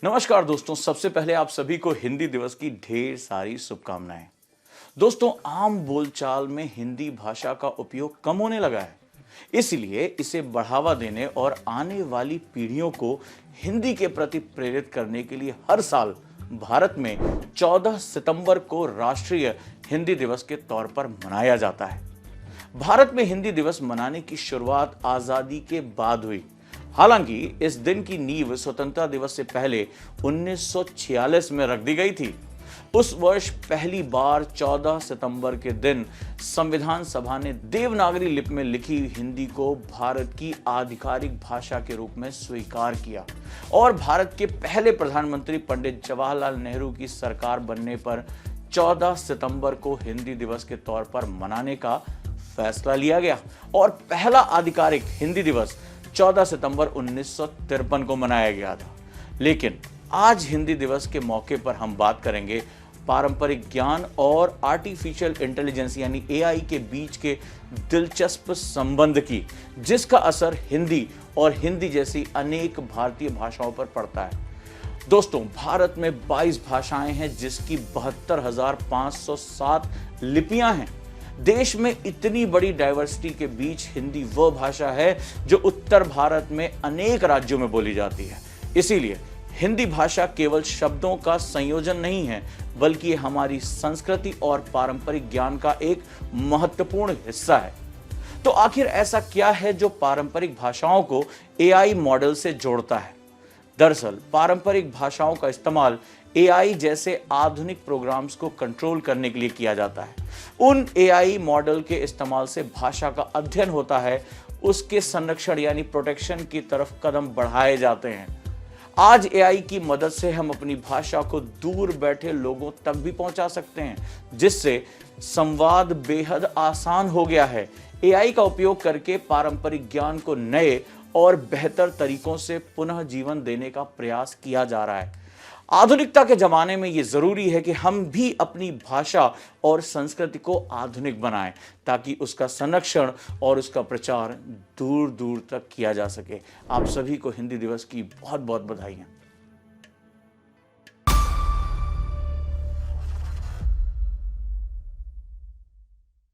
नमस्कार दोस्तों, सबसे पहले आप सभी को हिंदी दिवस की ढेर सारी शुभकामनाएं। दोस्तों, आम बोलचाल में हिंदी भाषा का उपयोग कम होने लगा है। इसलिए इसे बढ़ावा देने और आने वाली पीढ़ियों को हिंदी के प्रति प्रेरित करने के लिए हर साल भारत में 14 सितंबर को राष्ट्रीय हिंदी दिवस के तौर पर मनाया जाता है। भारत में हिंदी दिवस मनाने की शुरुआत आजादी के बाद हुई। हालांकि इस दिन की नींव स्वतंत्रता दिवस से पहले 1946 में रख दी गई थी। उस वर्ष पहली बार 14 सितंबर के दिन संविधान सभा ने देवनागरी लिपि में लिखी हिंदी को भारत की आधिकारिक भाषा के रूप में स्वीकार किया और भारत के पहले प्रधानमंत्री पंडित जवाहरलाल नेहरू की सरकार बनने पर 14 सितंबर को हिंदी दिवस के तौर पर मनाने का फैसला लिया गया और पहला आधिकारिक हिंदी दिवस 14 सितंबर 1953 को मनाया गया था। लेकिन आज हिंदी दिवस के मौके पर हम बात करेंगे पारंपरिक ज्ञान और आर्टिफिशियल इंटेलिजेंस यानी एआई के बीच के दिलचस्प संबंध की, जिसका असर हिंदी और हिंदी जैसी अनेक भारतीय भाषाओं पर पड़ता है। दोस्तों, भारत में 22 भाषाएं हैं, जिसकी 72,507 लिपियां हैं। देश में इतनी बड़ी डाइवर्सिटी के बीच हिंदी वह भाषा है जो उत्तर भारत में अनेक राज्यों में बोली जाती है। इसीलिए हिंदी भाषा केवल शब्दों का संयोजन नहीं है, बल्कि हमारी संस्कृति और पारंपरिक ज्ञान का एक महत्वपूर्ण हिस्सा है। तो आखिर ऐसा क्या है जो पारंपरिक भाषाओं को एआई मॉडल से जोड़ता है? दरअसल पारंपरिक भाषाओं का इस्तेमाल एआई जैसे आधुनिक प्रोग्राम्स को कंट्रोल करने के लिए किया जाता है। उन एआई मॉडल के इस्तेमाल से भाषा का अध्ययन होता है, उसके संरक्षण यानी प्रोटेक्शन की तरफ कदम बढ़ाए जाते हैं। आज एआई की मदद से हम अपनी भाषा को दूर बैठे लोगों तक भी पहुंचा सकते हैं, जिससे संवाद बेहद आसान हो गया है। एआई का उपयोग करके पारंपरिक ज्ञान को नए और बेहतर तरीकों से पुनः जीवन देने का प्रयास किया जा रहा है। आधुनिकता के जमाने में यह जरूरी है कि हम भी अपनी भाषा और संस्कृति को आधुनिक बनाएं, ताकि उसका संरक्षण और उसका प्रचार दूर दूर तक किया जा सके। आप सभी को हिंदी दिवस की बहुत बहुत बधाई।